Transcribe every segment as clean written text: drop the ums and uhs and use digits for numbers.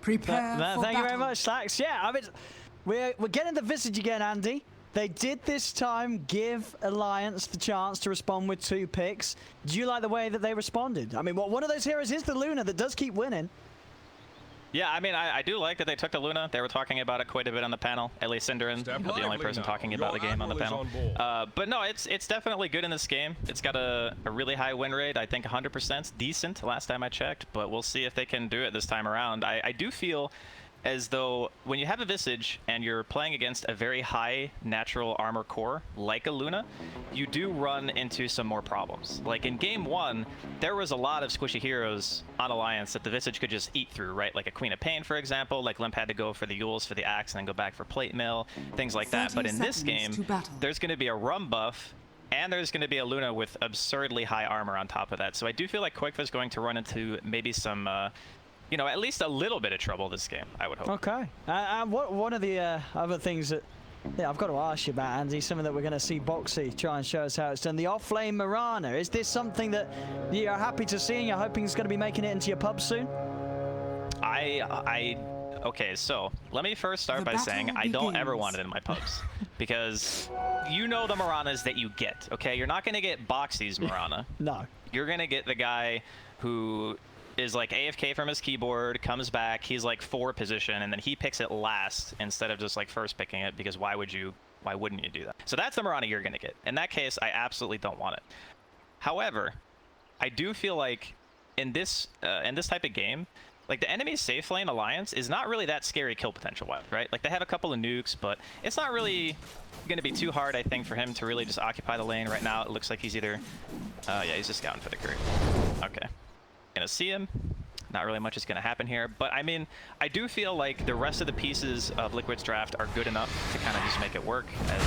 Prepare for Thank you very battle. much, Slacks. Yeah, I mean, we're getting the Visage again, Andy. They did this time give Alliance the chance to respond with 2 picks. Do you like the way that they responded? I mean, one of those heroes is the Luna that does keep winning. Yeah, I mean, I do like that they took the Luna. They were talking about it quite a bit on the panel. At least Cinderin, the only person talking about the game on the panel. But no, it's definitely good in this game. It's got a really high win rate. I think 100%'s decent last time I checked, but we'll see if they can do it this time around. I do feel as though when you have a Visage and you're playing against a very high natural armor core, like a Luna, you do run into some more problems. Like in game 1, there was a lot of squishy heroes on Alliance that the Visage could just eat through, right? Like a Queen of Pain, for example. Like Limp had to go for the Yules for the Axe and then go back for Plate Mill, things like that. But in this game, there's going to be a Rum buff, and there's going to be a Luna with absurdly high armor on top of that. So I do feel like Quakefa is going to run into maybe some you know, at least a little bit of trouble this game, I would hope. Okay. One of the other things that I've got to ask you about, Andy, something that we're going to see Boxy try and show us how it's done. The off-lane Mirana, is this something that you're happy to see and you're hoping is going to be making it into your pub soon? Okay, so let me first start by saying I don't ever want it in my pubs because you know the Miranas that you get, okay? You're not going to get Boxy's Mirana. No. You're going to get the guy who is like AFK from his keyboard, comes back, he's like 4 position, and then he picks it last instead of just like first picking it, because why wouldn't you do that? So that's the Mirana you're gonna get. In that case, I absolutely don't want it. However, I do feel like in this type of game, like the enemy's safe lane Alliance is not really that scary kill potential wise, right? Like they have a couple of nukes, but it's not really gonna be too hard, I think, for him to really just occupy the lane. Right now it looks like he's either yeah, he's just scouting for the creep. Okay. Gonna see him. Not really much is gonna happen here, but I mean, I do feel like the rest of the pieces of Liquid's draft are good enough to kind of just make it work as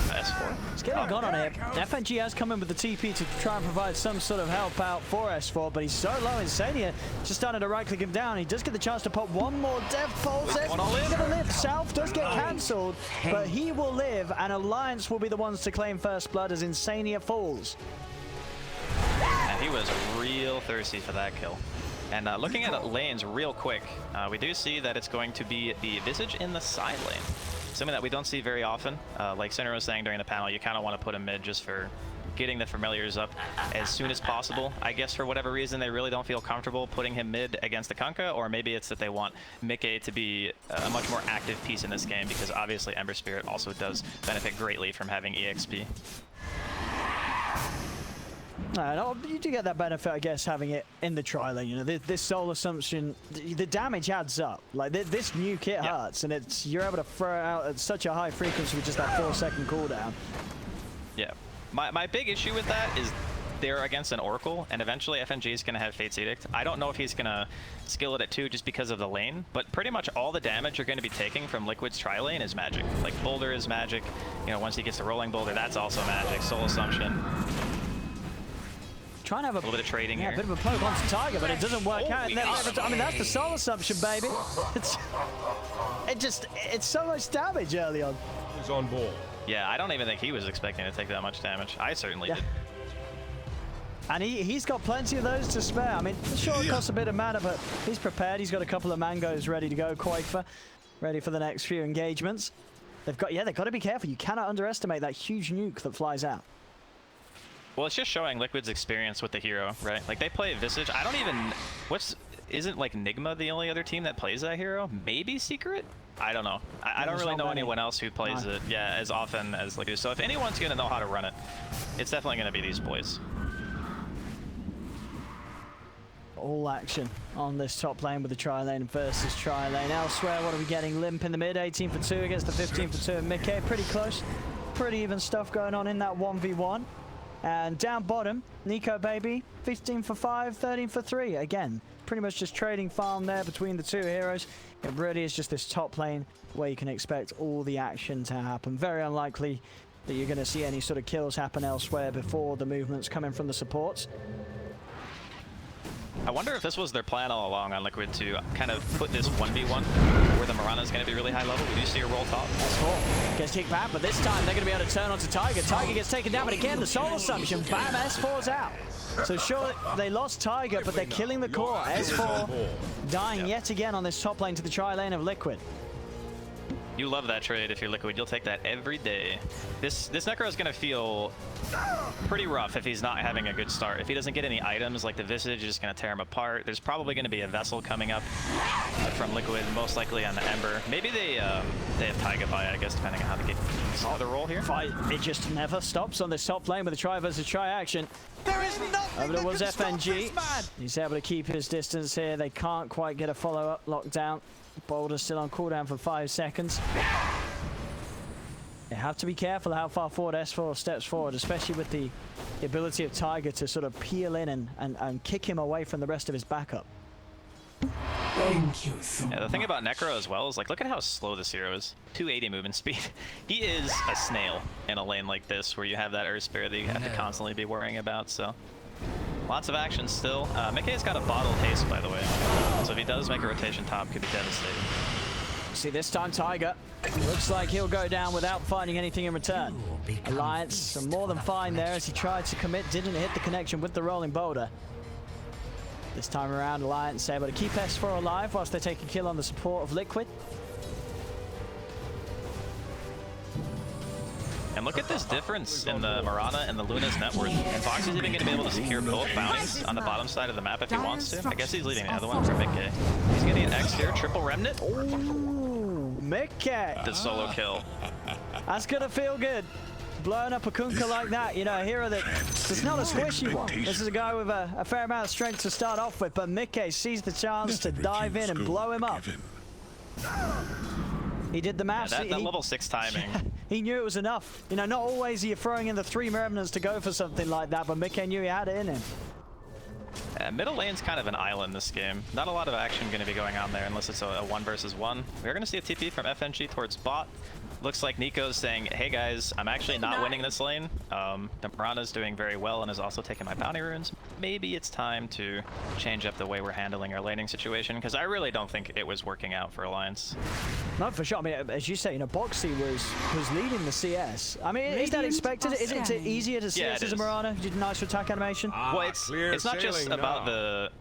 S4. It's getting gone on here. FNG has come in with the TP to try and provide some sort of help out for S4, but he's so low. Insania just starting to right-click him down. He does get the chance to pop one more Death Pulse. He's gonna live. South does get cancelled, but he will live, and Alliance will be the ones to claim first blood as Insania falls. And he was real thirsty for that kill. And looking at lanes real quick, we do see that it's going to be the Visage in the side lane. Something that we don't see very often. Like Cinder was saying during the panel, you kind of want to put him mid just for getting the familiars up as soon as possible. I guess for whatever reason, they really don't feel comfortable putting him mid against the Kunkka, or maybe it's that they want Mickey to be a much more active piece in this game, because obviously Ember Spirit also does benefit greatly from having EXP. No, you do get that benefit, I guess, having it in the tri-lane. You know, this soul assumption, the damage adds up. Like this new kit hurts, and you're able to throw it out at such a high frequency with just that 4-second cooldown. Yeah, my big issue with that is they're against an Oracle, and eventually FNG is going to have Fate's Edict. I don't know if he's going to skill it at 2 just because of the lane, but pretty much all the damage you're going to be taking from Liquid's tri-lane is magic. Like Boulder is magic. You know, once he gets the Rolling Boulder, that's also magic. Soul Assumption. Trying to have a little bit of trading here. A bit of a poke onto Tiger, but it doesn't work out. I mean, that's the soul assumption, baby. It's so much damage early on. He's on board. Yeah, I don't even think he was expecting to take that much damage. I certainly did. And he's got plenty of those to spare. I mean, sure, it costs a bit of mana, but he's prepared. He's got a couple of mangoes ready to go. Quakefa, ready for the next few engagements. They've got to be careful. You cannot underestimate that huge nuke that flies out. Well, it's just showing Liquid's experience with the hero, right? Like, they play Visage. I don't even... Isn't, like, Nigma the only other team that plays that hero? Maybe Secret? I don't know. I don't really know anyone else who plays it, as often as Liquid. So if anyone's going to know how to run it, it's definitely going to be these boys. All action on this top lane with the tri-lane versus tri-lane. Elsewhere, what are we getting? Limp in the mid, 18 for 2 against the 15 for 2 in mid-K. Pretty close. Pretty even stuff going on in that 1v1. And down bottom, Nico Baby, 15 for 5, 13 for 3. Again, pretty much just trading farm there between the two heroes. It really is just this top lane where you can expect all the action to happen. Very unlikely that you're going to see any sort of kills happen elsewhere before the movements coming from the supports. I wonder if this was their plan all along on Liquid to kind of put this 1v1 where the Mirana is going to be really high level. We do see a roll top. S4 gets kicked back, but this time they're going to be able to turn onto Tiger. Tiger gets taken down, but again, the soul assumption. Bam, S4's out. So sure, they lost Tiger, but they're killing the core. S4 dying yet again on this top lane to the tri-lane of Liquid. You love that trade if you're Liquid. You'll take that every day. This Necro is going to feel pretty rough if he's not having a good start. If he doesn't get any items like the Visage, is just going to tear him apart. There's probably going to be a Vessel coming up from Liquid, most likely on the Ember. Maybe they have Taiga by, I guess, depending on how the game saw the roll here. Fight, it just never stops on this top lane with a try versus try action. There is nothing But it was that can stop FNG. this man. He's able to keep his distance here. They can't quite get a follow-up lockdown. Boulder still on cooldown for 5 seconds. They have to be careful how far forward S4 steps forward, especially with the ability of Tiger to sort of peel in and kick him away from the rest of his backup. Thank you so Yeah, the thing about Necro as well is, like, look at how slow this hero is. 280 movement speed. He is a snail in a lane like this where you have that Earth Spirit that you have to constantly be worrying about, so. Lots of action still. Mickey's got a bottled haste, by the way. So if he does make a rotation top, could be devastating. See, this time Tiger looks like he'll go down without finding anything in return. Alliance are more than fine there as he tried to commit, didn't hit the connection with the rolling boulder. This time around, Alliance able to keep S4 alive whilst they take a kill on the support of Liquid. And look at this difference in the Mirana and the Luna's net worth. And Fox is even going to be able to secure both bounties on the bottom side of the map if he wants to. I guess he's leaving the other one for Mickey. He's going to get X here, triple remnant. Ooh, Mickey! The solo kill. That's gonna feel good. Blowing up a Kunkka like that, you know, a hero that it's not a squishy one. This is a guy with a fair amount of strength to start off with, but Mickey sees the chance to dive in and blow him up. He did the maths. Yeah, that level 6 timing. He knew it was enough. You know, not always are you throwing in the 3 remnants to go for something like that, but Mickey knew he had it in him. Middle lane's kind of an island this game. Not a lot of action going to be going on there unless it's a 1 versus 1. We're going to see a TP from FNG towards bot. Looks like Nico's saying, hey guys, I'm actually not winning this lane. The Mirana's doing very well and is also taking my bounty runes. Maybe it's time to change up the way we're handling our laning situation, because I really don't think it was working out for Alliance. No, for sure. I mean, as you say, you know, Boxy was leading the CS. I mean, is that expected? Is it easier to CS as a Mirana? You did nice attack animation? Well, it's not just about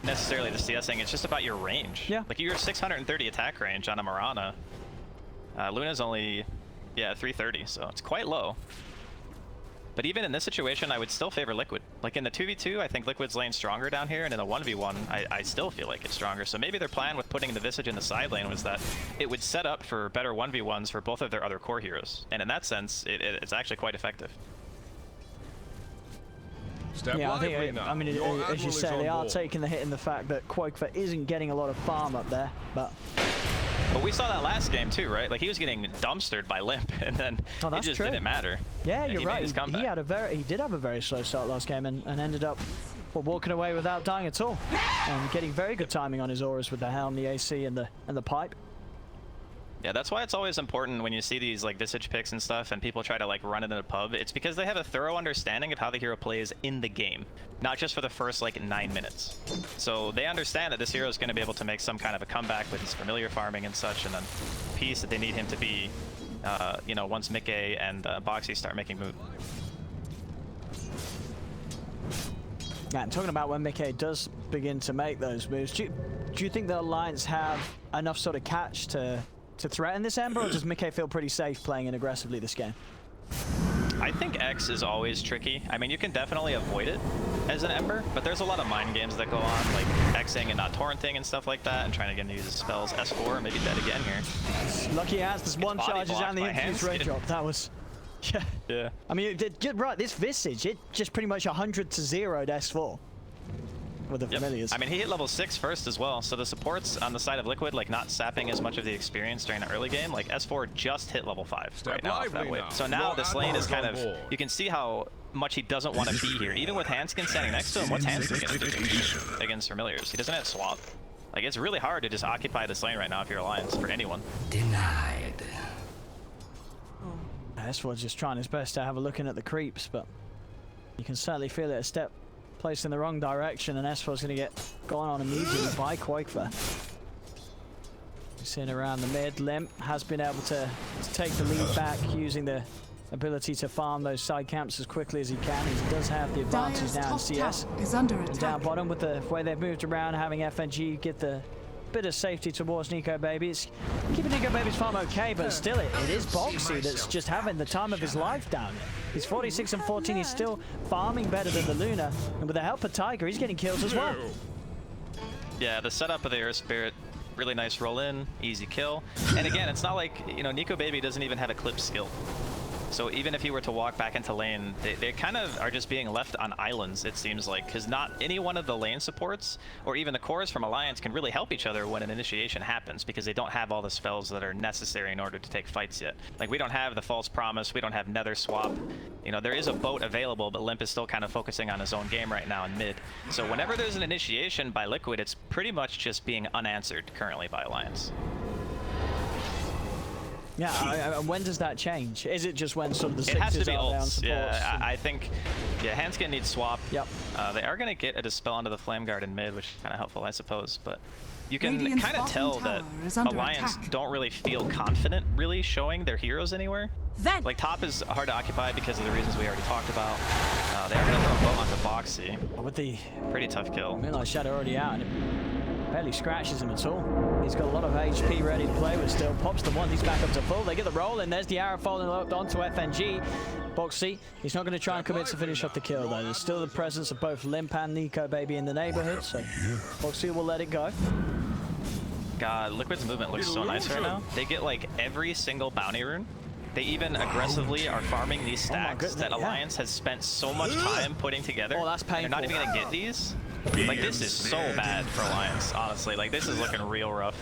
necessarily the CSing, it's just about your range. Yeah. Like, you're 630 attack range on a Mirana. Luna's only, 330, so it's quite low. But even in this situation, I would still favor Liquid. Like in the 2v2, I think Liquid's lane stronger down here, and in the 1v1, I still feel like it's stronger. So maybe their plan with putting the Visage in the side lane was that it would set up for better 1v1s for both of their other core heroes. And in that sense, it's actually quite effective. Yeah, I think, I mean, as you say, they are taking the hit in the fact that Quakefer isn't getting a lot of farm up there, but we saw that last game too, right? Like, he was getting dumpstered by Limp, and then it just didn't matter. Yeah, you're right. He did have a very slow start last game and ended up walking away without dying at all, and getting very good timing on his auras with the Helm, the AC, and the pipe. Yeah, that's why it's always important when you see these like Visage picks and stuff and people try to like run it in a pub. It's because they have a thorough understanding of how the hero plays in the game, not just for the first like 9 minutes. So they understand that this hero is going to be able to make some kind of a comeback with his familiar farming and such, and then piece that they need him to be, you know, once Mickey and Boxy start making moves. Yeah, and talking about when Mickey does begin to make those moves, do you think the Alliance have enough sort of catch to threaten this Ember, or does Mickey feel pretty safe playing in aggressively this game? I think X is always tricky. I mean, you can definitely avoid it as an Ember, but there's a lot of mind games that go on, like Xing and not torrenting and stuff like that, and trying to get him to use his spells. S4, maybe dead again here. Lucky he has this one charges and the infused red drop. That was... Yeah. I mean, right, this Visage, it just pretty much 100 to 0'd S4 with the familiars. I mean, he hit level 6 first as well, so the supports on the side of Liquid, like not sapping as much of the experience during the early game, like S4 just hit level 5 right now off that wave. So now this lane is kind of, you can see how much he doesn't want to be here. Even with Hanskin standing next to him, what's Hanskin going to do against familiars? He doesn't have swap. Like, it's really hard to just occupy this lane right now if you're Alliance, for anyone. Denied. S4's just trying his best to have a look in at the creeps, but you can certainly feel it a step placed in the wrong direction, and S4's going to get gone on immediately by Quakefer. Seeing around the mid, Limp has been able to take the lead back using the ability to farm those side camps as quickly as he can. He does have the advantage now in CS. Is under And attack. down bottom with the way they've moved around, having FNG get the bit of safety towards Nico Baby. It's keeping Nico Baby's farm okay, but still it is Boxy that's just having the time of his life down there. He's 46 and 14, he's still farming better than the Luna, and with the help of Tiger, he's getting kills as well. Yeah, the setup of the Earth Spirit, really nice roll in, easy kill. And again, it's not like, you know, Nico Baby doesn't even have Eclipse skill. So even if he were to walk back into lane, they kind of are just being left on islands, it seems like, because not any one of the lane supports or even the cores from Alliance can really help each other when an initiation happens, because they don't have all the spells that are necessary in order to take fights yet. Like, we don't have the False Promise, we don't have Nether Swap. You know, there is a boat available, but Limp is still kind of focusing on his own game right now in mid. So whenever there's an initiation by Liquid, it's pretty much just being unanswered currently by Alliance. Yeah, when does that change? Is it just when sort of the It has to sixes be are down ults. supports? Yeah, I think, yeah, Hanskin needs swap. Yep. They are going to get a Dispel onto the Flame Guard in mid, which is kind of helpful, I suppose. But you can Radiant's kind of bottom tell tower that is under Alliance attack. don't really feel confident really showing their heroes anywhere. Then Like, top is hard to occupy because of the reasons we already talked about. They are going to throw a boat onto Boxy. With the Pretty tough kill. Midnight Shadow already out, and it barely scratches him at all. He's got a lot of HP ready to play with still. Pops the one, he's back up to full. They get the roll, and there's the arrow falling onto FNG. Boxy, he's not going to try and commit to finish off the kill, though. There's still the presence of both Limp and Nico Baby in the neighborhood, so Boxy will let it go. God, Liquid's movement looks so nice right now. They get, like, every single bounty rune. They even aggressively are farming these stacks goodness, that yeah. Alliance has spent so much time putting together. Oh, that's They're not even painful. gonna get these. Like, this is so bad for Alliance, honestly. Like, this is looking real rough.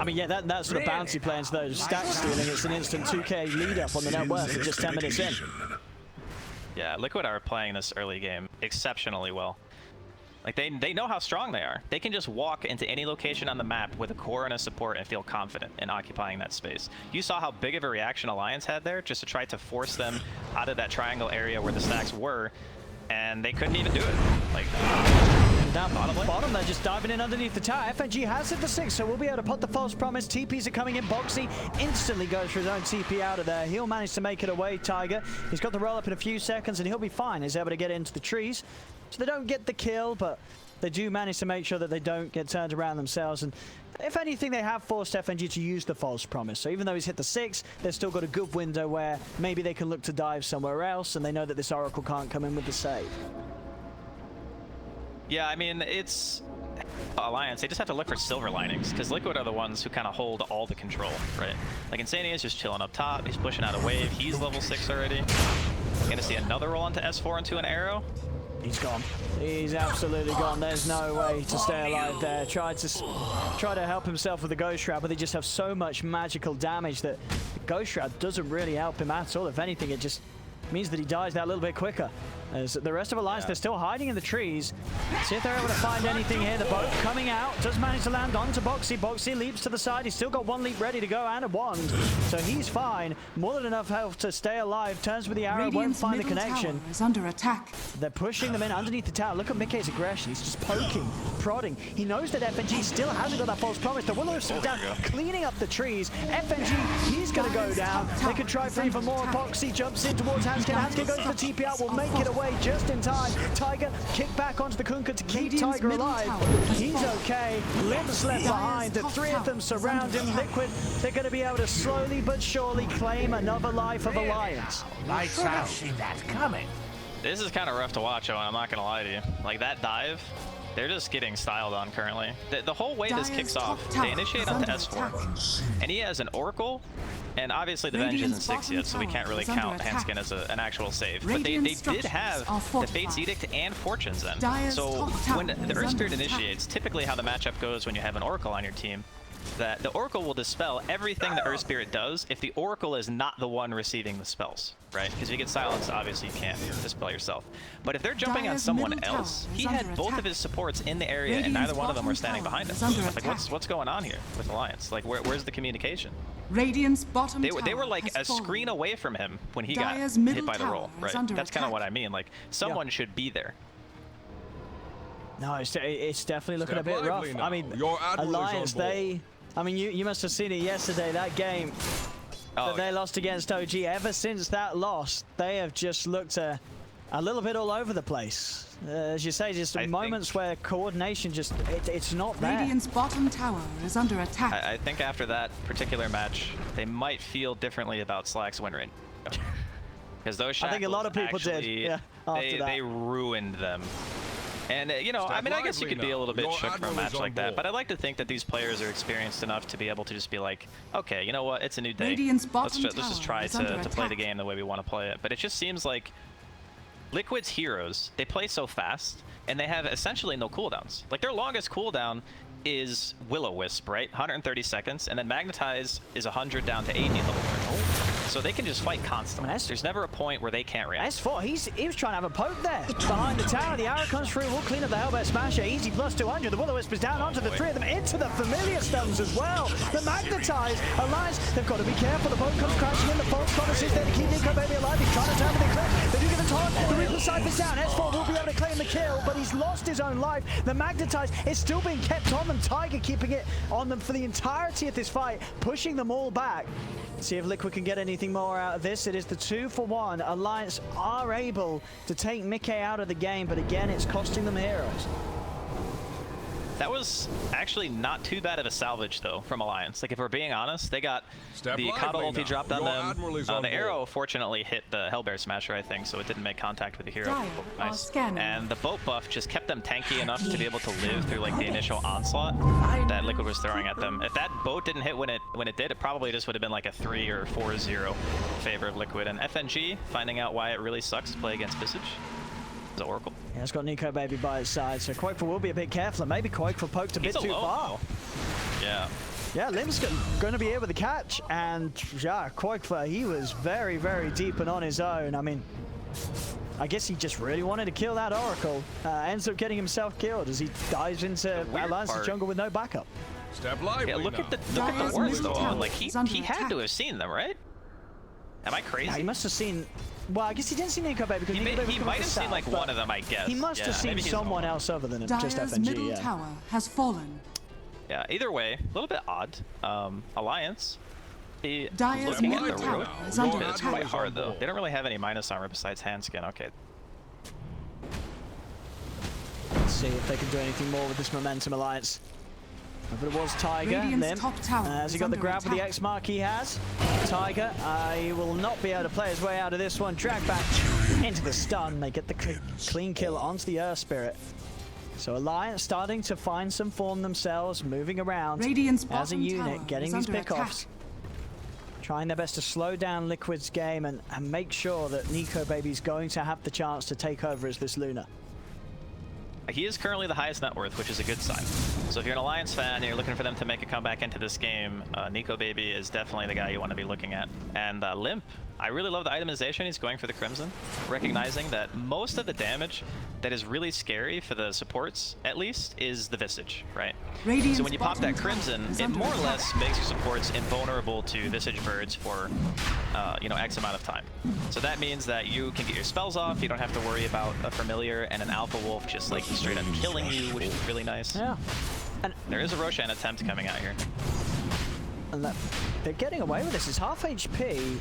I mean, yeah, that sort of bouncy play into those stack stealing, it's an instant 2k lead up on the net worth in just 10 minutes in. Yeah, Liquid are playing this early game exceptionally well. Like, they know how strong they are. They can just walk into any location on the map with a core and a support and feel confident in occupying that space. You saw how big of a reaction Alliance had there just to try to force them out of that triangle area where the stacks were, and they couldn't even do it. Like, Down bottom, they're just diving in underneath the tower. FNG has hit the 6, so we'll be able to put the false promise. TPs are coming in. Boxy instantly goes for his own TP out of there. He'll manage to make it away, Tiger. He's got the roll up in a few seconds, and he'll be fine. He's able to get into the trees. So they don't get the kill, but they do manage to make sure that they don't get turned around themselves. And if anything, they have forced FNG to use the false promise. So even though he's hit the 6, they've still got a good window where maybe they can look to dive somewhere else, and they know that this Oracle can't come in with the save. yeah, I mean, it's Alliance. They just have to look for silver linings, because Liquid are the ones who kind of hold all the control, right? Like, Insania is just chilling up top. He's pushing out a wave. He's level 6 already. We're gonna see another roll onto S4 into an arrow. He's gone. He's absolutely gone. There's no way to stay alive there. Try to help himself with the Ghost Shroud, but they just have so much magical damage that the Ghost Shroud doesn't really help him at all. If anything, it just means that he dies that little bit quicker. As the rest of Alliance, they're still hiding in the trees. See if they're able to find anything here. The boat coming out does manage to land onto Boxy. Boxy leaps to the side. He's still got one leap ready to go and a wand. So he's fine. More than enough health to stay alive. Turns with the arrow, won't Radiant's find the middle connection. tower is under attack. They're pushing them in underneath the tower. Look at Mickey's aggression. He's just poking, prodding. He knows that FNG still hasn't got that false promise. The Willows are down, cleaning up the trees. FNG, he's going to go down. They could try for even more. Boxy jumps in towards Hanskin. Hanskin goes for the TP out. Will make it away just in time. Tiger kick back onto the Kunkka to keep Radiant's Tiger middle alive. tower has He's fallen. okay. Limp's left behind. The top 3 of them tower is surround under him. attack. Liquid, they're going to be able to slowly but surely claim another life of Alliance. Lights out. See that coming. This is kind of rough to watch, Owen, I'm not gonna lie to you. Like, that dive, they're just getting styled on currently. The whole way this Dire's kicks top off, tower they initiate is onto under S4, attack. and he has an Oracle, and obviously the Venge isn't Radiant's 6 yet, so we bottom can't really tower is count under attack. Hanskin as an actual save. But they Radiant did structures have are the Fate's fortified. Edict and Fortune's End. Dire's So top tower when the is Earth Spirit under attack. initiates, typically how the matchup goes when you have an Oracle on your team, that the Oracle will dispel everything the Earth Spirit does if the Oracle is not the one receiving the spells, right? Because if you get silenced, obviously you can't dispel yourself. But if they're jumping on Dire's someone middle else, tower is he had under both attack. of his supports in the area, and Radiant's neither one of them were bottom standing tower behind him. is under Like, attack. what's going on here with Alliance? Like, where's the communication? Radiant's bottom They tower were like a has fallen. screen away from him when he Dire's got hit middle by the roll, tower is right? under That's kind of attack. what I mean. Like, someone should be there. No, it's definitely looking Step a bit rough. lively I mean, now. Your admiral is Alliance, on board. I mean, you must have seen it yesterday, that game. that they lost against OG. Ever since that loss, they have just looked a little bit all over the place. As you say, just moments where coordination just, it's not there. Radiant's bottom tower is under attack. I think after that particular match, they might feel differently about Slack's win rate. Because those shackles, I think a lot of people actually, did, yeah, after that. They ruined them. And, you know, I mean, I guess you could be a little bit shook from a match like that, but I like to think that these players are experienced enough to be able to just be like, okay, you know what, it's a new day. Let's just try to play the game the way we want to play it. But it just seems like Liquid's heroes, they play so fast, and they have essentially no cooldowns. Like, their longest cooldown is Will-O-Wisp, right? 130 seconds, and then Magnetize is 100 down to 80 level 30. So they can just fight constantly. There's never a point where they can't react. S4, he was trying to have a poke there. Behind the tower, the arrow comes through, will clean up the Hellbear Smasher. Easy plus 200. The Will-O-Wisp is down onto the three of them, into the familiar stuns as well. The Magnetize Alliance, they've got to be careful. The boat comes crashing in. The false promise is there to keep Nico Baby alive. He's trying to turn with the clip. They do get the taunt. The Reaper Cypher's down. S4 will be able to claim the kill, but he's lost his own life. The Magnetize is still being kept on them. Tiger keeping it on them for the entirety of this fight, pushing them all back. See if Liquid can get anything more out of this. It is the 2-for-1. Alliance are able to take Mickey out of the game, but again, it's costing them heroes. That was actually not too bad of a salvage, though, from Alliance. Like, if we're being honest, they got the Coddle ulti dropped on them. The arrow, fortunately, hit the Hellbear Smasher, I think, so it didn't make contact with the hero. Nice. And the boat buff just kept them tanky enough to be able to live through, like, the initial onslaught that Liquid was throwing at them. If that boat didn't hit when it did, it probably just would have been like a 3 or 4-0 favor of Liquid. And FNG, finding out why it really sucks to play against Visage. Oracle. Yeah, it's got Nico Baby by his side, so Quakefor will be a bit careful, and maybe Quakefor poked a bit too far. Yeah. Yeah, Lim's going to be able to catch, and yeah, Quakefor, he was very, very deep and on his own. I mean, I guess he just really wanted to kill that Oracle. Ends up getting himself killed as he dives into Alliance's jungle with no backup. Yeah, look at the wards though. Like he had to have seen them, right? Am I crazy? Yeah, he must have seen. Well, I guess he didn't see Nico Baby because he might have seen like one of them, I guess. He must have seen someone else other than just FNG. Middle tower has fallen. Yeah, either way, a little bit odd. Alliance. Looking at the road. It's quite hard though. They don't really have any minus armor besides hand skin. Okay. Let's see if they can do anything more with this momentum, Alliance. But it was Tiger, Lim, has he got the grab with the X mark he has? Tiger, he will not be able to play his way out of this one. Drag back into the stun. They get the clean kill onto the Earth Spirit. So Alliance starting to find some form themselves, moving around as a unit, getting these pickoffs. Trying their best to slow down Liquid's game and make sure that Nico Baby's going to have the chance to take over as this Luna. He is currently the highest net worth, which is a good sign. So if you're an Alliance fan and you're looking for them to make a comeback into this game, Nico Baby is definitely the guy you want to be looking at. And Limp, I really love the itemization. He's going for the Crimson, recognizing that most of the damage that is really scary for the supports, at least, is the Visage, right? So when you pop that Crimson, it more or less makes your supports invulnerable to Visage birds for, you know, X amount of time. So that means that you can get your spells off, you don't have to worry about a Familiar and an Alpha Wolf just like straight up killing you, which is really nice. Yeah. And there is a Roshan attempt coming out here. And they're getting away with this. It's half HP.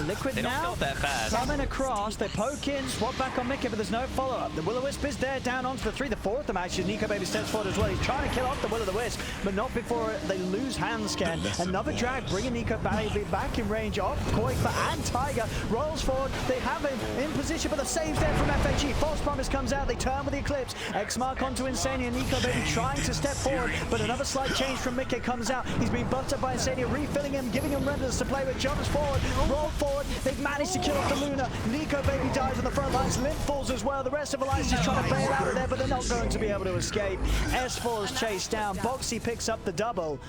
Liquid they don't now feel that fast. Coming across, they poke in, swap back on Mickey, but there's no follow-up. The Will-O-Wisp is there, down onto the 3. The 4th of them actually. Nico Baby steps forward as well. He's trying to kill off the Will-O-Wisp, but not before they lose hand scan. Another drag, bringing Nico Baby back in range of Quakefor and Tiger. Rolls forward, they have him in position, but the save's there from FNG. False Promise comes out, they turn with the Eclipse. X-Mark onto Insania. Nico Baby trying to step forward, but another slight change from Mickey comes out. He's being bumped up by Insania, refilling him, giving him renders to play with. Jumps forward, roll forward. They've managed to kill off the Luna. Nico Baby dies on the front lines. Limp falls as well. The rest of Alliance is trying to bail out of there, but they're not going to be able to escape. S4 is chased down. Boxy picks up the double.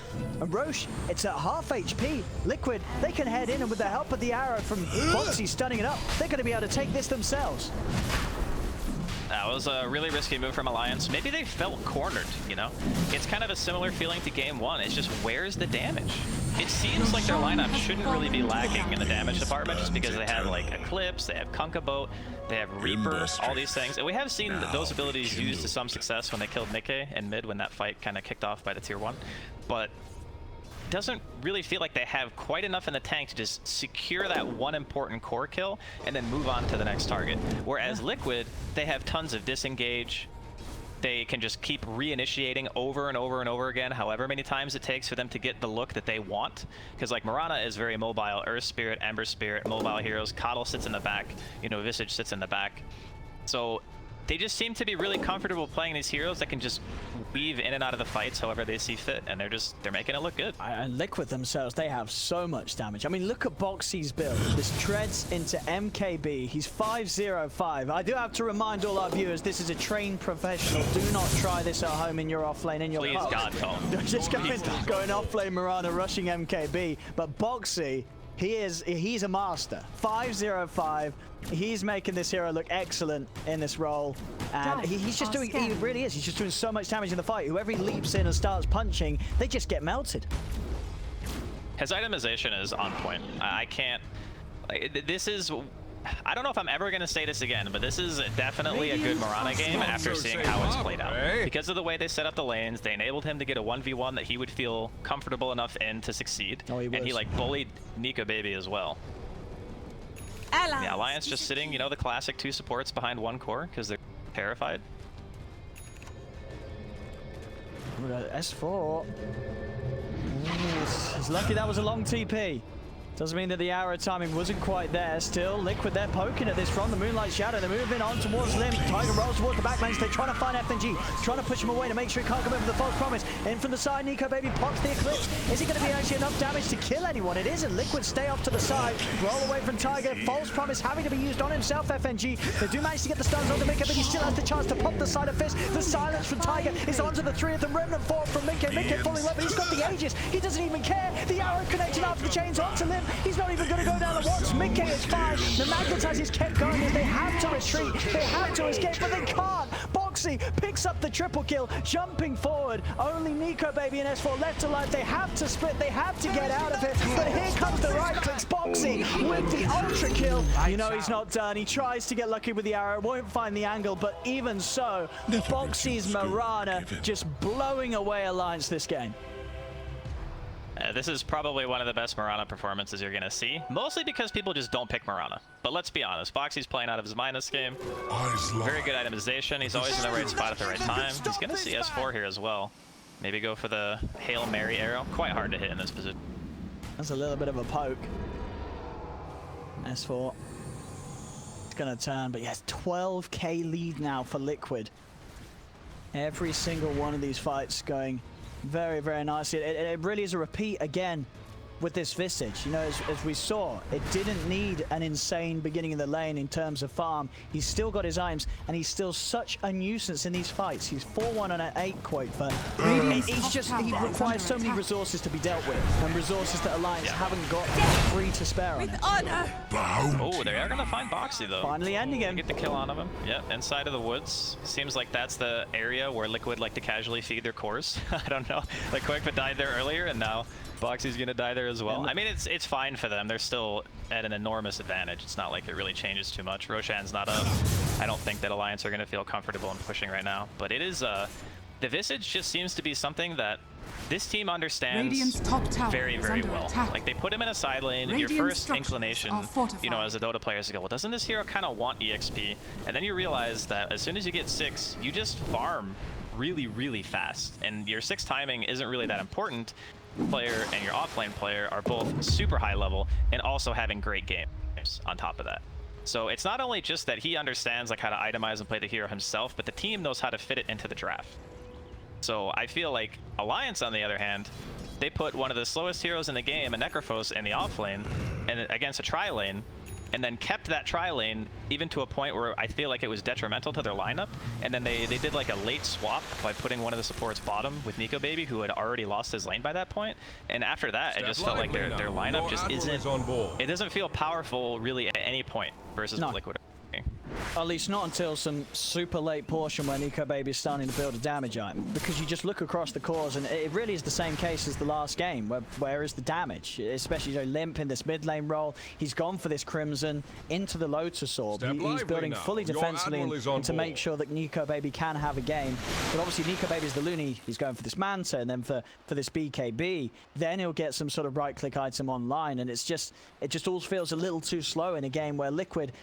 And Roche, it's at half HP. Liquid, they can head in, and with the help of the arrow from Boxy stunning it up, they're going to be able to take this themselves. That was a really risky move from Alliance. Maybe they felt cornered, you know? It's kind of a similar feeling to game 1. It's just, where's the damage? It seems like their lineup shouldn't really be lacking in the damage department just because they have like Eclipse, they have Kunkka Boat, they have Reaper, all these things. And we have seen those abilities used to some success when they killed Nikke and mid when that fight kind of kicked off by the tier 1. But doesn't really feel like they have quite enough in the tank to just secure that one important core kill and then move on to the next target. Whereas Liquid, they have tons of disengage. They can just keep reinitiating over and over and over again, however many times it takes for them to get the look that they want. Because like Mirana is very mobile, Earth Spirit, Ember Spirit, mobile heroes, Coddle sits in the back, you know, Visage sits in the back. So they just seem to be really comfortable playing these heroes that can just weave in and out of the fights however they see fit, and they're making it look good. And Liquid themselves, they have so much damage. I mean, look at Boxy's build. This treads into MKB. He's 505. I do have to remind all our viewers, this is a trained professional. Do not try this at home in your offlane, in your Please, pub. God, call. Just going offlane Mirana, rushing MKB. But Boxy, he's a master. 505. He's making this hero look excellent in this role, and he's just doing, he really is, he's just doing so much damage in the fight. Whoever he leaps in and starts punching, they just get melted. His itemization is on point. I can't, this is, I don't know if I'm ever going to say this again, but this is definitely a good Mirana game after seeing how it's played out. Because of the way they set up the lanes, they enabled him to get a 1v1 that he would feel comfortable enough in to succeed. And he like bullied Nico Baby as well. Yeah, Alliance just sitting, you know, the classic 2 supports behind 1 core because they're terrified. S4. He's lucky that was a long TP. Doesn't mean that the arrow timing wasn't quite there. Still, Liquid, they're poking at this from the Moonlight Shadow. They're moving on towards Limp. Tiger rolls towards the back lanes. They're trying to find FNG, trying to push him away to make sure he can't come over the false promise. In from the side, Nico Baby pops the Eclipse. Is he going to be actually enough damage to kill anyone? It isn't. Liquid stay off to the side. Roll away from Tiger. False promise having to be used on himself, FNG. They do manage to get the stuns on the Minka, but he still has the chance to pop the side of Fist. The silence from Tiger is onto the 3 of them. Remnant 4 from Minka. Minka falling low, but he's got the Aegis. He doesn't even care. The arrow connected after the chains onto Limp. He's not even going to go down at once. Mickey is fine. The Magnetizers kept going as they have to retreat. They have to escape, but they can't. Boxy picks up the triple kill, jumping forward. Only Nico Baby and S4 left alive. They have to split. They have to get out of it. But here comes the right clicks. Boxy with the ultra kill. You know he's not done. He tries to get lucky with the arrow. Won't find the angle, but even so, Boxy's Mirana just blowing away Alliance this game. This is probably one of the best Mirana performances you're going to see, mostly because people just don't pick Mirana. But let's be honest, Boxy's playing out of his mind this game. Very good itemization. He's always in the right spot at the right time. He's going to see S4 here as well. Maybe go for the Hail Mary arrow. Quite hard to hit in this position. That's a little bit of a poke. S4. It's going to turn, but he has 12k lead now for Liquid. Every single one of these fights going very, very nicely. It really is a repeat again with this Visage. You know, as we saw, it didn't need an insane beginning of the lane in terms of farm. He's still got his items, and he's still such a nuisance in these fights. He's 4-1 on an 8 quote, but he requires so many resources to be dealt with, and resources that Alliance haven't got free to spare on it. Oh, they are going to find Boxy, though. Finally ending him. Get the kill on him. Yeah, inside of the woods. Seems like that's the area where Liquid like to casually feed their cores. I don't know. Like, Quakefa died there earlier, and now Boxy's going to die there as well. I mean, it's fine for them. They're still at an enormous advantage. It's not like it really changes too much. Roshan's not up. I don't think that Alliance are going to feel comfortable in pushing right now. But it is, the Visage just seems to be something that this team understands very, very well. Like, they put him in a side lane. Your first inclination, you know, as a Dota player is to go, well, doesn't this hero kind of want EXP? And then you realize that as soon as you get 6, you just farm really, really fast. And your 6 timing isn't really that important. Player and your offlane player are both super high level and also having great games on top of that. So it's not only just that he understands like how to itemize and play the hero himself, but the team knows how to fit it into the draft. So I feel like Alliance, on the other hand, they put one of the slowest heroes in the game, a Necrophos, in the offlane and against a tri-lane, and then kept that tri-lane even to a point where I feel like it was detrimental to their lineup. And then they did like a late swap by putting one of the supports bottom with Nico Baby, who had already lost his lane by that point. And after that, it just felt like their lineup just isn't, it doesn't feel powerful really at any point versus Liquid. At least not until some super late portion where Nico Baby is starting to build a damage item. Because you just look across the cores and it really is the same case as the last game. Where is the damage? Especially Limp in this mid lane role. He's gone for this Crimson into the Lotus Orb. He's building fully defensively and to make sure that Nico Baby can have a game. But obviously Nico Baby's the Looney. He's going for this Manta and then for this BKB. Then he'll get some sort of right-click item online. And it just all feels a little too slow in a game where Liquid,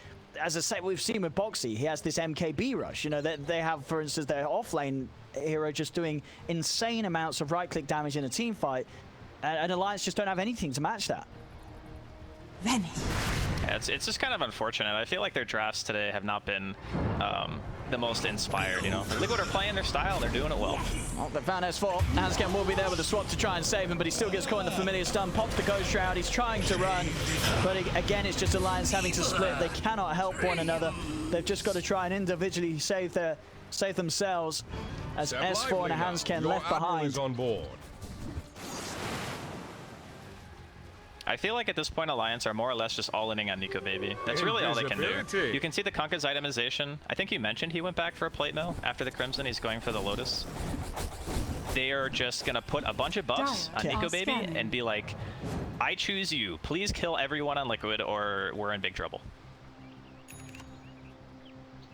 as I say, we've seen with Boxy, he has this MKB rush. You know, they have, for instance, their offlane hero just doing insane amounts of right-click damage in a team fight, and Alliance just don't have anything to match that. Then Yeah, it's just kind of unfortunate. I feel like their drafts today have not been the most inspired, you know. Liquid are playing their style, they're doing it well. Well, they found S4. Hanscam will be there with a swap to try and save him, but he still gets caught in the familiar stun. Pops the Ghost Shroud, he's trying to run, but again, it's just Alliance having to split. They cannot help one another. They've just got to try and individually save themselves as S4 and a Hanscam left behind. On board. I feel like at this point Alliance are more or less just all-inning on Nico Baby. That's really all they can do. You can see the Kunkka's itemization. I think you mentioned he went back for a plate mill after the Crimson. He's going for the Lotus. They are just going to put a bunch of buffs on Nico Baby and be like, I choose you. Please kill everyone on Liquid or we're in big trouble.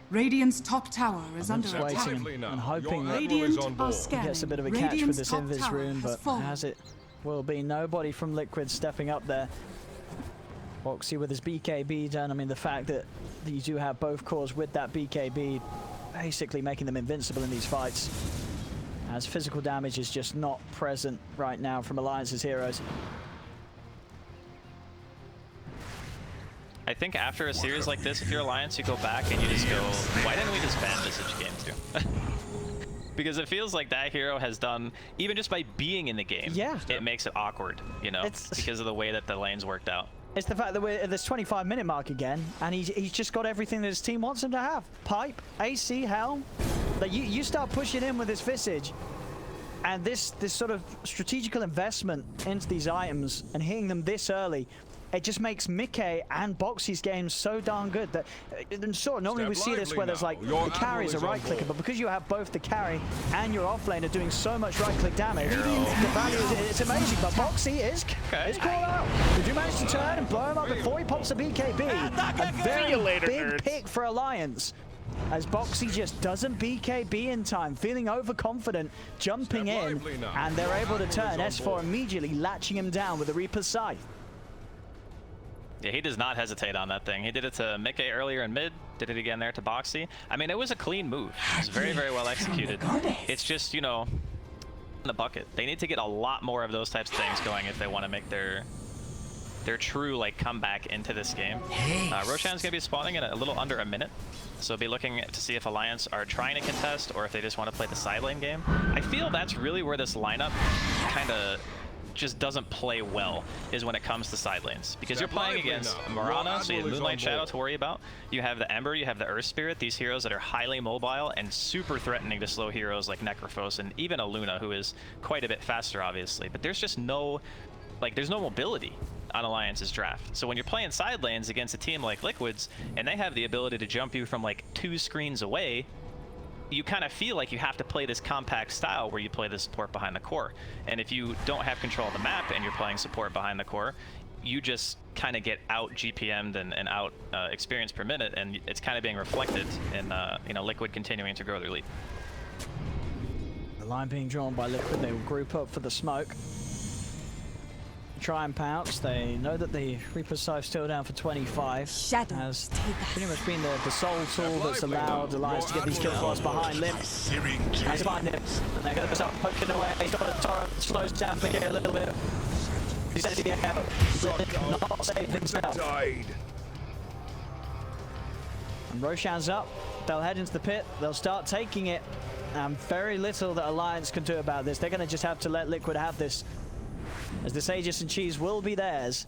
Radiant's top tower is under attack. Waiting and hoping that Radiant are he scanning. gets a bit of a catch with Radiant's this top Invis tower rune, has but fallen. as it will be, nobody from Liquid stepping up there. Boxy with his BKB done. I mean, the fact that you do have both cores with that BKB basically making them invincible in these fights, as physical damage is just not present right now from Alliance's heroes. I think after a series like this, if you're Alliance, you go back and you just go, why didn't we just ban Visage game too? Because it feels like that hero has done, even just by being in the game, it makes it awkward, you know, because of the way that the lanes worked out. It's the fact that we're at this 25-minute mark again, and he's just got everything that his team wants him to have. Pipe, AC, Helm. Like you start pushing in with this Visage, and this sort of strategical investment into these items and hitting them this early, it just makes Mickey and Boxy's games so darn good that normally we see this where there's like the carries are right clicker, but because you have both the carry and your offlaner doing so much right click damage, the value is amazing. But Boxy is called out. Did you manage to turn and blow him up before he pops a BKB? A very big pick for Alliance, as Boxy just doesn't BKB in time, feeling overconfident, jumping in, and they're able to turn. S4 immediately latching him down with a Reaper's Scythe. Yeah, he does not hesitate on that thing. He did it to Mickey earlier in mid, did it again there to Boxy. I mean, it was a clean move. It was very, very well executed. It's just, you know, in the bucket. They need to get a lot more of those types of things going if they want to make their true, like, comeback into this game. Roshan's going to be spawning in a little under a minute, so be looking to see if Alliance are trying to contest or if they just want to play the side lane game. I feel that's really where this lineup kind of just doesn't play well, is when it comes to side lanes, because you're playing against Mirana, so you have Moonlight Shadow to worry about, you have the Ember, you have the Earth Spirit, these heroes that are highly mobile and super threatening to slow heroes like Necrophos and even a Luna, who is quite a bit faster obviously, but there's just no, like, there's no mobility on Alliance's draft. So when you're playing side lanes against a team like Liquid's and they have the ability to jump you from like 2 screens away, you kind of feel like you have to play this compact style where you play the support behind the core. And if you don't have control of the map and you're playing support behind the core, you just kind of get out GPM'd and out experience per minute, and it's kind of being reflected in you know, Liquid continuing to grow their lead. The line being drawn by Liquid, they will group up for the smoke. Try and pounce. They know that the Reaper's Scythe still down for 25. Has pretty much been the sole tool that's allowed Alliance to get these kill flaws behind Limp. Has behind him. And they're going to start poking away. He's got a torrent, slows down for a little bit. He says he not save himself. And Roshan's up. They'll head into the pit. They'll start taking it. And very little that Alliance can do about this. They're going to just have to let Liquid have this, as the Sages and Cheese will be theirs.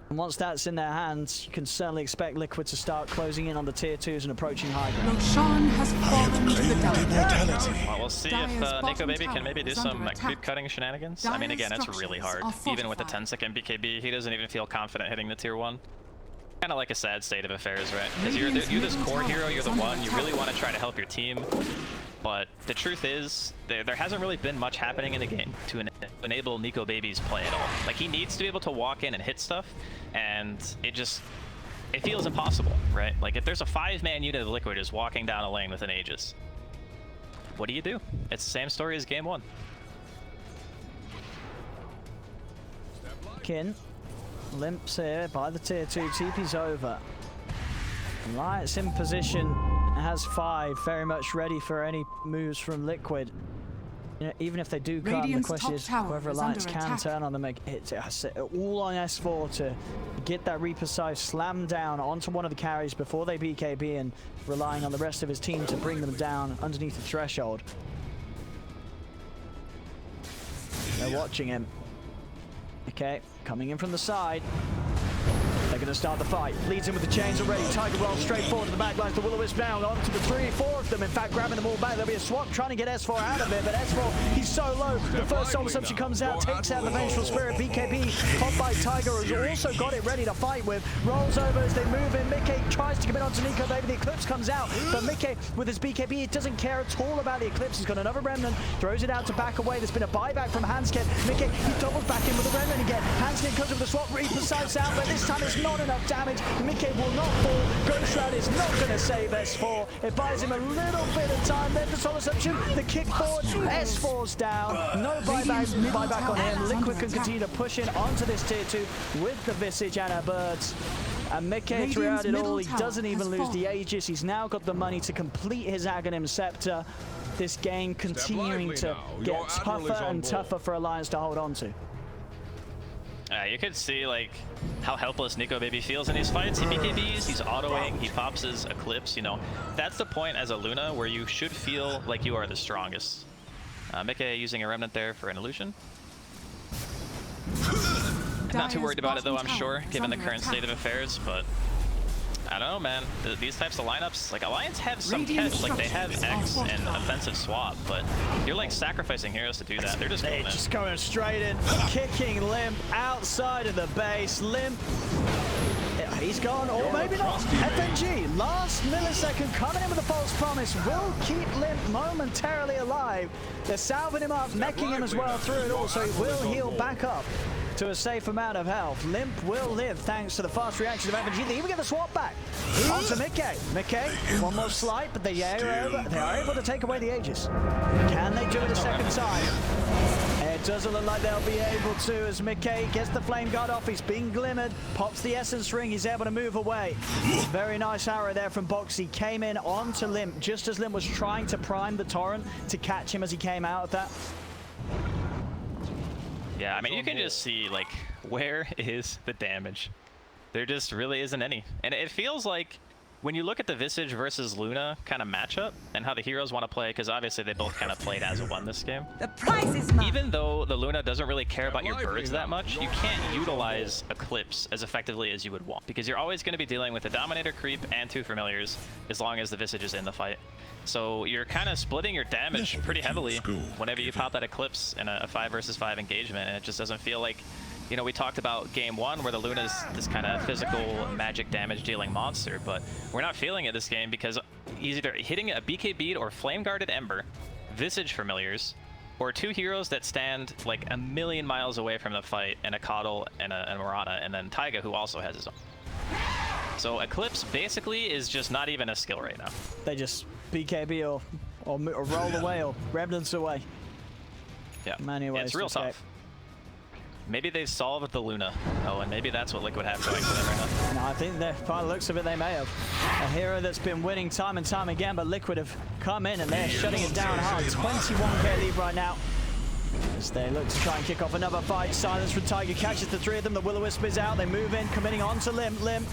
And once that's in their hands, you can certainly expect Liquid to start closing in on the tier 2s and approaching high ground. Roshan has fallen to the dark. Well, we'll see if Nico Baby can maybe do some creep cutting shenanigans. I mean, again, it's really hard. Even with the 10-second BKB, he doesn't even feel confident hitting the tier 1. kind of like a sad state of affairs, right? Because you're this core hero, you're the one, you really want to try to help your team. But the truth is, there hasn't really been much happening in the game to enable Nico Baby's play at all. Like, he needs to be able to walk in and hit stuff, and it feels impossible, right? Like, if there's a 5-man unit of Liquid just walking down a lane with an Aegis, what do you do? It's the same story as game 1. Kin limps here by the tier 2, TP's over. Alliance in position, has 5, very much ready for any moves from Liquid. You know, even if they do come, the question is whether Alliance can turn on them. It's all on S4 to get that Reaper Scythe slammed down onto one of the carries before they BKB, and relying on the rest of his team to bring them down underneath the threshold. They're watching him. Okay, coming in from the side. They're going to start the fight. Leads in with the chains already. Tiger rolls straight forward to the back lines. The Will-O-Wisp now on to the 3, 4 of them. In fact, grabbing them all back. There'll be a swap trying to get S4 out of it, but S4, he's so low. The first soul assumption comes out, takes out the Vengeful Spirit. BKB, popped by Tiger, has also got it ready to fight with. Rolls over as they move in. Mickey tries to commit onto Nico Baby. The Eclipse comes out, but Mickey, with his BKB, he doesn't care at all about the Eclipse. He's got another Remnant, throws it out to back away. There's been a buyback from Hanskin. Mickey, he doubles back in with the Remnant again. Hanskin comes with the swap, Reaper Scythe out, but this time it's not enough damage. Mickey will not fall. Ghost Shroud is not going to save S4. It buys him a little bit of time. Then the soul assumption, the kick forward, S4's down. No buyback on him. Liquid can continue to push in onto this tier 2 with the Visage and her birds. And Mickey, throughout it all, he doesn't even lose the Aegis. He's now got the money to complete his Aghanim Scepter. This game continuing to get tougher and tougher for Alliance to hold on to. You could see like how helpless Nico Baby feels in these fights. He BKBs, he's autoing, he pops his Eclipse, you know. That's the point as a Luna where you should feel like you are the strongest. Mickey using a Remnant there for an illusion. Not too worried about it though, I'm sure, given the current state of affairs, but I don't know, man. These types of lineups, like Alliance have some catch, like they have X and offensive swap, but you're like sacrificing heroes to do that. They're just going straight in, kicking Limp outside of the base. Limp, he's gone, or maybe not. FNG, last millisecond, coming in with a false promise, will keep Limp momentarily alive. They're salving him up, meching him as well through it all, so he will heal back up to a safe amount of health. Limp will live thanks to the fast reaction of FNG. They even get the swap back onto Mickey. Mickey, one more slight, but they are able to take away the Aegis. Can they do it a second time? It doesn't look like they'll be able to, as Mickey gets the Flame Guard off. He's been glimmered, pops the Essence Ring. He's able to move away. Very nice arrow there from Boxy. Came in onto Limp just as Limp was trying to prime the Torrent to catch him as he came out of that. Yeah, I mean, you can just see, like, where is the damage? There just really isn't any. And it feels like when you look at the Visage versus Luna kind of matchup and how the heroes want to play, because obviously they both kind of played as one this game. The prize is mine. Even though the Luna doesn't really care about your birds that much, you can't utilize Eclipse as effectively as you would want, because you're always going to be dealing with a Dominator creep and 2 familiars as long as the Visage is in the fight. So you're kind of splitting your damage pretty heavily whenever you pop that Eclipse in a 5 versus 5 engagement, and it just doesn't feel like, you know, we talked about game 1 where the Luna's this kind of physical magic damage dealing monster, but we're not feeling it this game because he's either hitting a BKB or Flame Guarded Ember, Visage familiars, or 2 heroes that stand like a million miles away from the fight, and a Coddle and a Murata, and then Taiga, who also has his own. So Eclipse basically is just not even a skill right now. They just BKB or roll away or Remnants away. Yeah, Many ways it's real tough. Maybe they solved the Luna. Oh, and maybe that's what Liquid have going for them right now. No, I think by the looks of it, they may have. A hero that's been winning time and time again, but Liquid have come in and they're shutting it down hard. 21k lead right now. As they look to try and kick off another fight. Silence from Tiger catches the 3 of them. The Will-O-Wisp is out. They move in, committing onto Limp. Limp,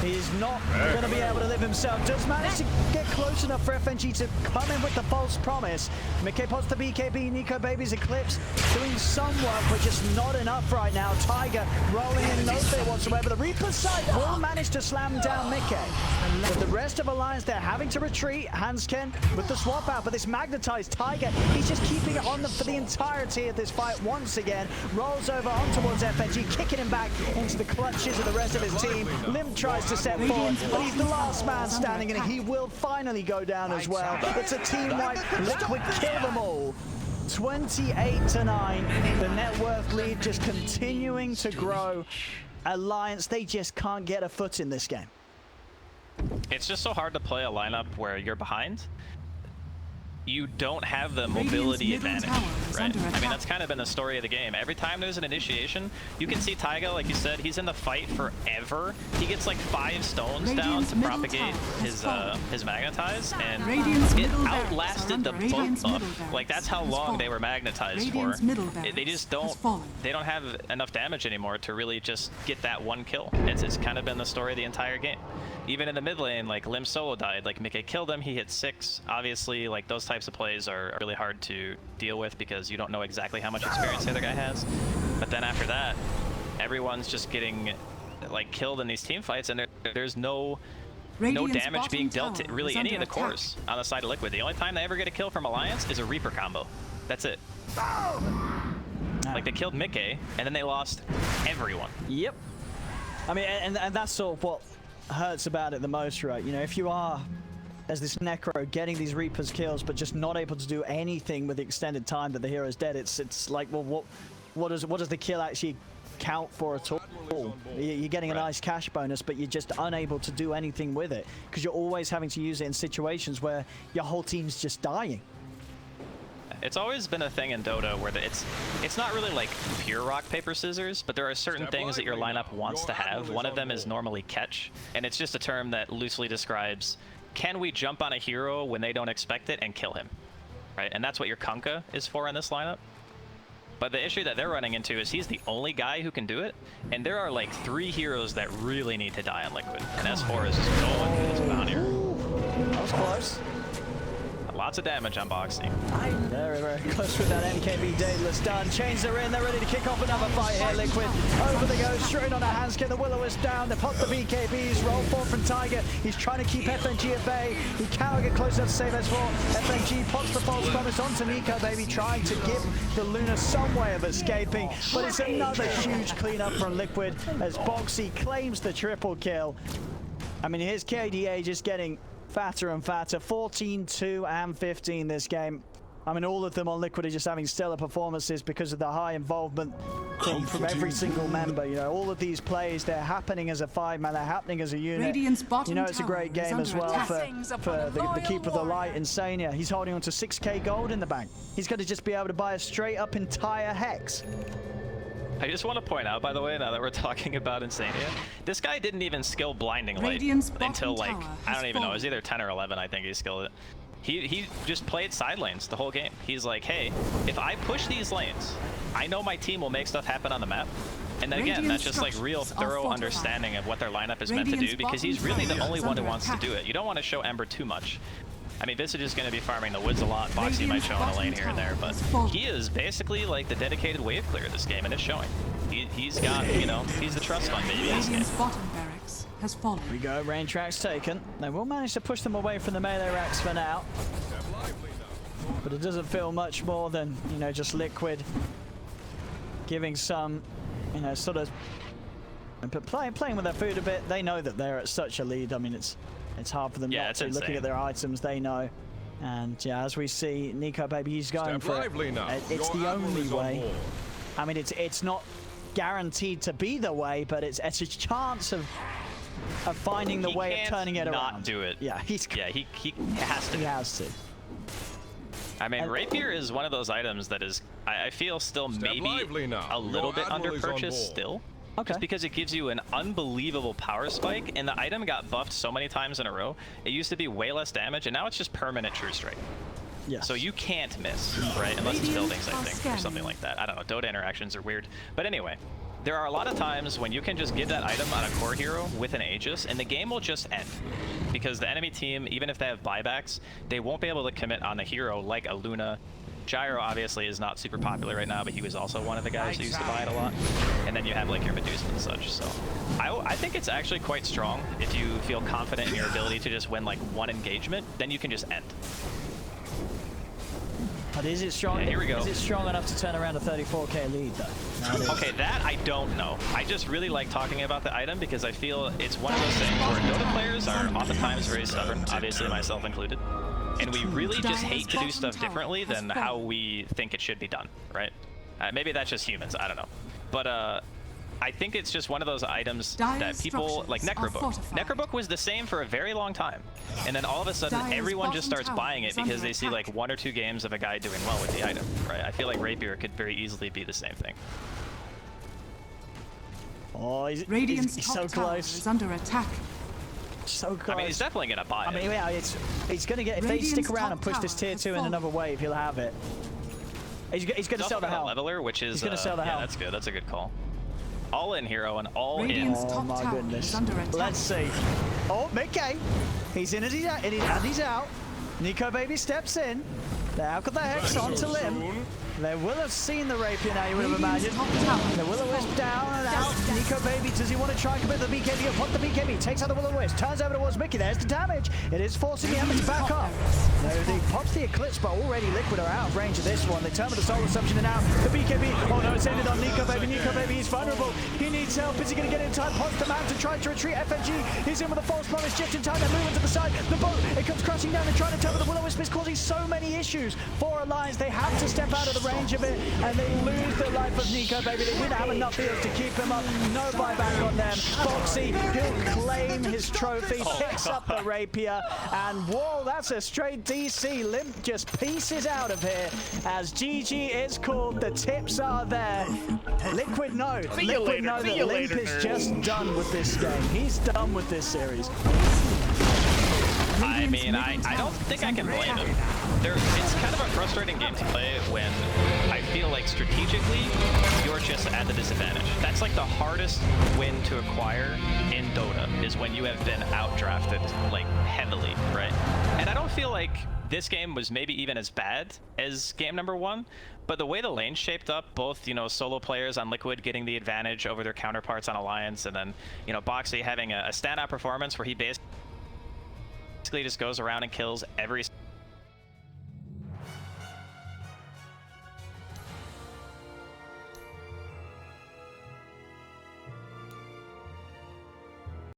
he's not going to be able to live himself. Does manage to get close enough for FNG to come in with the false promise. Mickey pops the BKB. Nico Baby's Eclipse doing some work, but just not enough right now. Tiger rolling in no fear whatsoever. The Reaper's Scythe will manage to slam down Mickey. But the rest of Alliance, they're having to retreat. Hansken with the swap out, but this magnetized Tiger, he's just keeping it on them for the entirety of this fight once again. Rolls over on towards FNG, kicking him back into the clutches of the rest of his team. Limp tries to step forward, but he's the last man standing, and he will finally go down as well. It's a team wipe. Liquid kill them all. 28-9. The net worth lead just continuing to grow. Alliance, they just can't get a foot in this game. It's just so hard to play a lineup where you're behind. You don't have the mobility advantage, right? I mean, that's kind of been the story of the game. Every time there's an initiation, you can see Taiga, like you said, he's in the fight forever. He gets like 5 stones down to propagate his magnetize, and it outlasted the boat buff. Like, that's how long they were magnetized for. They just don't have enough damage anymore to really just get that one kill. It's kind of been the story of the entire game. Even in the mid lane, like Lim solo died, like Mickey killed him, he hit 6. Obviously, like those types of plays are really hard to deal with because you don't know exactly how much experience the other guy has. But then after that, everyone's just getting like killed in these team fights, and there's no damage being dealt to really any of the cores on the side of Liquid. The only time they ever get a kill from Alliance is a Reaper combo. That's it. Like they killed Mickey, and then they lost everyone. Yep. I mean, and that's sort of what hurts about it the most, right? You know, if you are, as this Necro, getting these Reapers kills, but just not able to do anything with the extended time that the hero's dead, it's like, well, what does the kill actually count for at all? You're getting a nice cash bonus, but you're just unable to do anything with it because you're always having to use it in situations where your whole team's just dying. It's always been a thing in Dota where it's not really like pure rock, paper, scissors, but there are certain things that your lineup wants to have. One of them is normally catch, and it's just a term that loosely describes, can we jump on a hero when they don't expect it and kill him, right? And that's what your Kunkka is for in this lineup. But the issue that they're running into is he's the only guy who can do it, and there are like 3 heroes that really need to die on Liquid, and S4 is just going through this bounty. That was close. Lots of damage on Boxy. Very, very close with that MKB. Daedalus done. Chains are in. They're ready to kick off another fight here. Liquid over they go. Straight on a handskin. The Will-O-Wisp down. They pop the BKBs. Roll forward from Tiger. He's trying to keep FNG at bay. He cannot get close enough to save S4. FNG pops the false promise onto Nico, baby, trying to give the Luna some way of escaping. But it's another huge cleanup from Liquid as Boxy claims the triple kill. I mean, here's KDA just getting fatter and fatter. 14, 2, and 15 this game. I mean, all of them on Liquid are just having stellar performances because of the high involvement from every single member. You know, all of these plays, they're happening as a 5-man, they're happening as a unit. You know, it's a great game as well for the Keeper of the Light, Insania. He's holding on to 6k gold in the bank. He's going to just be able to buy a straight up entire Hex. I just want to point out, by the way, now that we're talking about Insania, this guy didn't even skill Blinding Light until, like, I don't even know, it was either 10 or 11, I think he skilled it. He just played side lanes the whole game. He's like, hey, if I push these lanes, I know my team will make stuff happen on the map. And then again, that's just like real thorough understanding of what their lineup is meant to do, because he's really the only one who wants to do it. You don't want to show Ember too much. I mean, Visage is going to be farming the woods a lot. Boxy might show in a lane here and there, but he is basically like the dedicated wave clear this game, and it's showing. He's got, you know, he's the trust fund baby in this game. Bottom barracks has fallen. Here we go, rain tracks taken. They will manage to push them away from the melee racks for now. But it doesn't feel much more than, you know, just Liquid giving some, you know, sort of playing with their food a bit. They know that they're at such a lead. I mean, it's hard for them not to. Looking at their items, they know. And yeah, as we see, Nico, baby, he's going for it. It's the only way. I mean, it's not guaranteed to be the way, but it's a chance of finding the way of turning it around. Not do it. Yeah, he has to. He has to. I mean, Rapier is one of those items that is, I feel, still maybe a little bit under purchased still. Okay. Just because it gives you an unbelievable power spike, and the item got buffed so many times in a row. It used to be way less damage, and now it's just permanent true strike. Yeah. So you can't miss, right? Unless it's buildings, I think, or something like that. I don't know. Dota interactions are weird. But anyway, there are a lot of times when you can just get that item on a core hero with an Aegis, and the game will just end. Because the enemy team, even if they have buybacks, they won't be able to commit on the hero like a Luna. Gyro obviously is not super popular right now, but he was also one of the guys who used to buy it a lot. And then you have like your Medusa and such. So I think it's actually quite strong. If you feel confident in your ability to just win like one engagement, then you can just end. But is it strong? Yeah, here we go. Is it strong enough to turn around a 34k lead though? Okay, that I don't know. I just really like talking about the item because I feel it's one of those things where Dota players are oftentimes very stubborn, obviously myself included. And we really just hate to do stuff differently than how we think it should be done, right? Maybe that's just humans, I don't know. But I think it's just one of those items that people, like Necrobook. Necrobook was the same for a very long time. And then all of a sudden, everyone just starts buying it because they see like 1 or 2 games of a guy doing well with the item, right? I feel like Rapier could very easily be the same thing. Oh, he's so close. Is under attack. So close. I mean, he's definitely going to buy it. I mean, yeah, he's going to get, if they stick around and push this tier 2 in another wave, he'll have it. He's going to sell the hell. Leveler, which is, he's going to sell the hell. Yeah, that's good. That's a good call. All in, hero, and all Radiant's in. Oh my goodness. Let's see. Oh, Mickey. He's in as he's out, and he's out. Nico Baby steps in. Now got the Hex onto Lim. They will have seen the Rapier now, you would have imagined. The Will-O-Wisp down and out. Nico Baby, does he want to try and commit the BKB upon the BKB? Takes out the Will-O-Wisp, turns over towards Mickey. There's the damage. It is forcing the Ember to back up. No, he pops the Eclipse, but already Liquid are out of range of this one. They turn with the Soul Assumption and now the BKB. Oh no, it's ended on Nico Baby. Nico Baby is vulnerable. He needs help. Is he going to get in time? Pops the man to try to retreat. FNG, he's in with a false promise. Just in time, they're moving to the side. The boat, it comes crashing down and trying to turn with the Will-O-Wisp. Is causing so many issues for Alliance. They have to step out of the range of it, and they lose the life of Nico Baby. They didn't have enough heals to keep him up. No buyback on them. Foxy, he'll claim his trophy, picks up the Rapier, and whoa, that's a straight DC. Limp just pieces out of here as GG is called. The tips are there. Liquid know. Liquid know that Limp is just done with this game. He's done with this series. I mean, I don't think I can blame him. It's kind of a frustrating game to play when I feel like strategically you're just at the disadvantage. That's like the hardest win to acquire in Dota, is when you have been outdrafted like heavily, right? And I don't feel like this game was maybe even as bad as game number 1, but the way the lane shaped up, both, you know, solo players on Liquid getting the advantage over their counterparts on Alliance, and then, you know, Boxy having a standout performance where he basically just goes around and kills every